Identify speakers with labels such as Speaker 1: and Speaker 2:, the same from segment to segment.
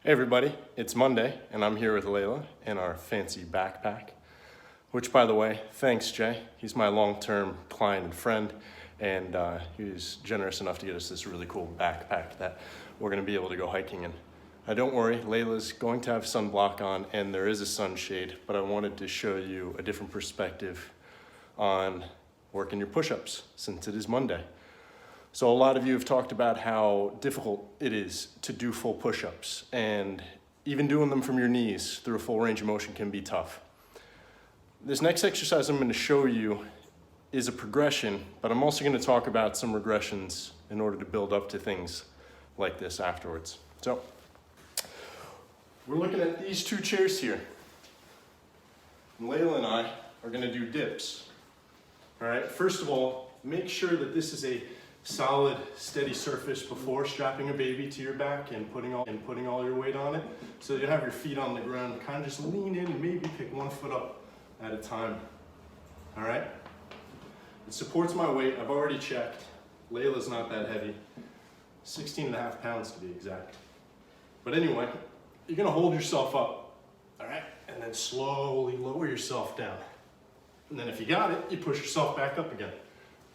Speaker 1: Hey everybody, it's Monday and I'm here with Layla in our fancy backpack, which by the way, thanks Jay. He's my long-term client and friend and he was generous enough to get us this really cool backpack that we're gonna be able to go hiking in. Don't worry, Layla's going to have sunblock on and there is a sunshade, but I wanted to show you a different perspective on working your push-ups since it is Monday. So a lot of you have talked about how difficult it is to do full push-ups, and even doing them from your knees through a full range of motion can be tough. This next exercise I'm going to show you is a progression, but I'm also going to talk about some regressions in order to build up to things like this afterwards. So we're looking at these two chairs here. Layla and I are going to do dips. All right, first of all, make sure that this is a solid, steady surface before strapping a baby to your back and putting all your weight on it. So you have your feet on the ground, kind of just lean in and maybe pick one foot up at a time. All right? It supports my weight. I've already checked. Layla's not that heavy. 16.5 pounds to be exact. But anyway, you're gonna hold yourself up, all right? And then slowly lower yourself down. And then if you got it, you push yourself back up again.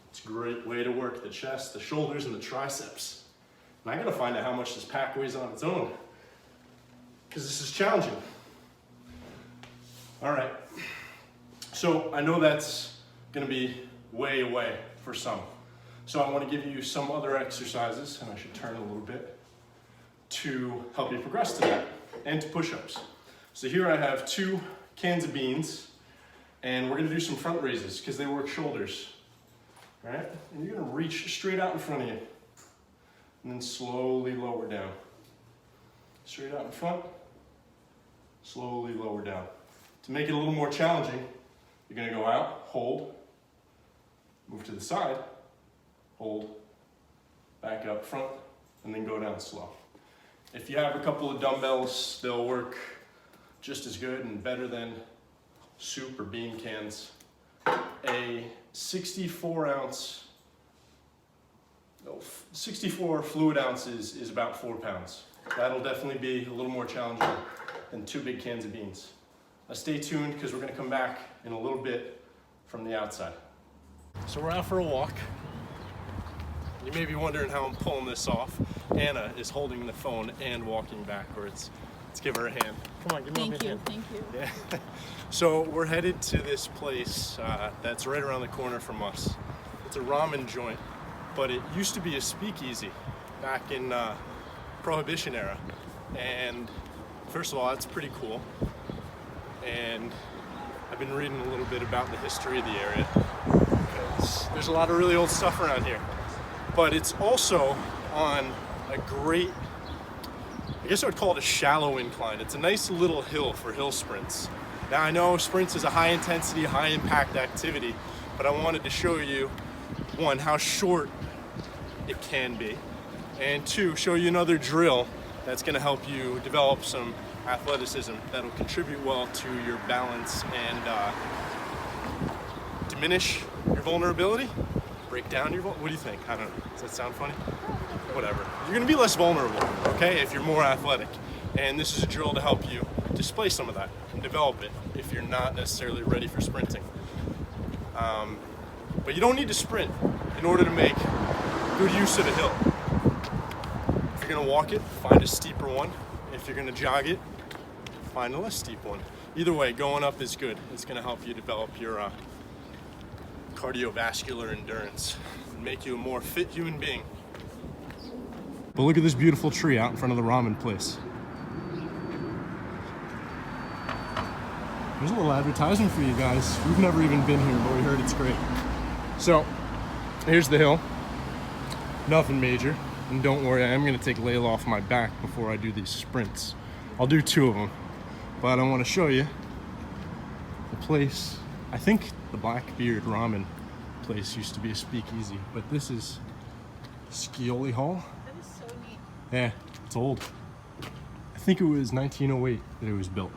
Speaker 1: It's a great way to work the chest, the shoulders, and the triceps. And I gotta find out how much this pack weighs on its own, because this is challenging. All right, so I know that's gonna be way away for some. So I wanna give you some other exercises, and I should turn a little bit, to help you progress to that, and to push-ups. So here I have 2 cans of beans, and we're gonna do some front raises, because they work shoulders. All right, and you're gonna reach straight out in front of you and then slowly lower down. Straight out in front, slowly lower down. To make it a little more challenging, you're gonna go out, hold, move to the side, hold, back up front, and then go down slow. If you have a couple of dumbbells, they'll work just as good and better than soup or bean cans. A 64 fluid ounces is about 4 pounds. That'll definitely be a little more challenging than 2 big cans of beans. Stay tuned because we're going to come back in a little bit from the outside. So we're out for a walk. You may be wondering how I'm pulling this off. Anna is holding the phone and walking backwards. Let's give her a hand. Come on, give me a hand.
Speaker 2: Thank you.
Speaker 1: Yeah. So we're headed to this place that's right around the corner from us. It's a ramen joint, but it used to be a speakeasy back in Prohibition era. And first of all, that's pretty cool. And I've been reading a little bit about the history of the area, because there's a lot of really old stuff around here. But it's also on a great, I guess I would call it a shallow incline. It's a nice little hill for hill sprints. Now I know sprints is a high intensity, high impact activity, but I wanted to show you, 1, how short it can be, and 2, show you another drill that's gonna help you develop some athleticism that'll contribute well to your balance and diminish your vulnerability, break down your what do you think? I don't know, does that sound funny? Whatever. You're gonna be less vulnerable, okay, if you're more athletic. And this is a drill to help you display some of that and develop it if you're not necessarily ready for sprinting. But you don't need to sprint in order to make good use of the hill. If you're gonna walk it, find a steeper one. If you're gonna jog it, find a less steep one. Either way, going up is good. It's gonna help you develop your cardiovascular endurance and make you a more fit human being. But look at this beautiful tree out in front of the ramen place. There's a little advertising for you guys. We've never even been here, but we heard it's great. So, here's the hill. Nothing major. And don't worry, I am gonna take Layla off my back before I do these sprints. I'll do 2 of them. But I wanna show you the place. I think the Blackbeard ramen place used to be a speakeasy, but this is Scioli Hall.
Speaker 2: That is so neat.
Speaker 1: Yeah, it's old. I think it was 1908 that it was built.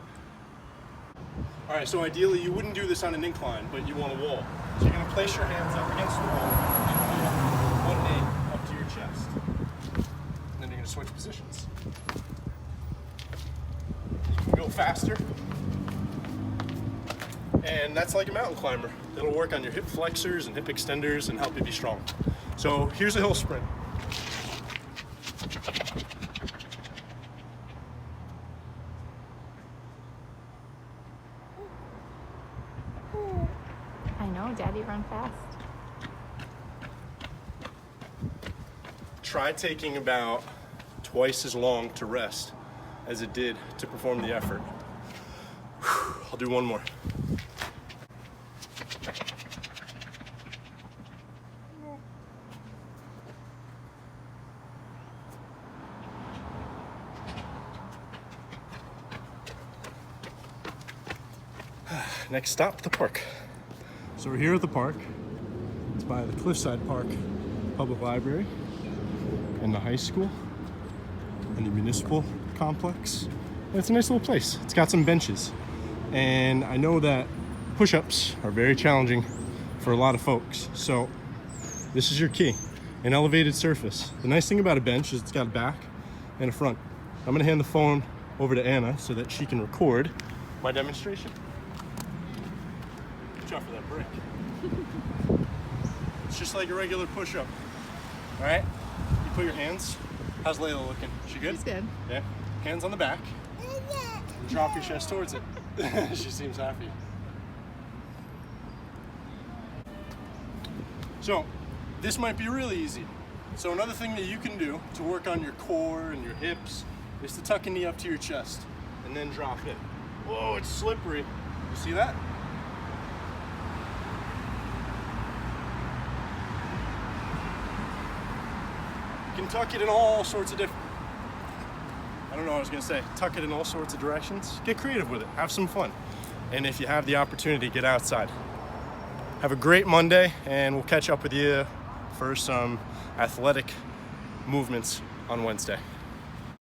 Speaker 1: All right, so ideally you wouldn't do this on an incline, but you want a wall. So you're gonna place your hands up against the wall and put 1 knee up to your chest. And then you're gonna switch positions. faster. And that's like a mountain climber. It'll work on your hip flexors and hip extenders and help you be strong. So here's a hill sprint.
Speaker 2: I know, Daddy run fast.
Speaker 1: Try taking about twice as long to rest as it did to perform the effort. I'll do one more. Next stop, the park. So we're here at the park. It's by the Cliffside Park Public Library and the high school and the municipal complex. And it's a nice little place. It's got some benches. And I know that push-ups are very challenging for a lot of folks. So this is your key, an elevated surface. The nice thing about a bench is it's got a back and a front. I'm gonna hand the phone over to Anna so that she can record my demonstration. Watch out for that brick. It's just like a regular push-up. All right, you put your hands. How's Layla looking? She good?
Speaker 2: She's good.
Speaker 1: Yeah. Hands on the back. And drop your chest towards it. She seems happy. So, this might be really easy. So another thing that you can do to work on your core and your hips is to tuck a knee up to your chest and then drop it. Whoa, it's slippery. You see that? You can tuck it in all sorts of different, I don't know what I was gonna say, tuck it in all sorts of directions. Get creative with it, have some fun. And if you have the opportunity, get outside. Have a great Monday, and we'll catch up with you for some athletic movements on Wednesday.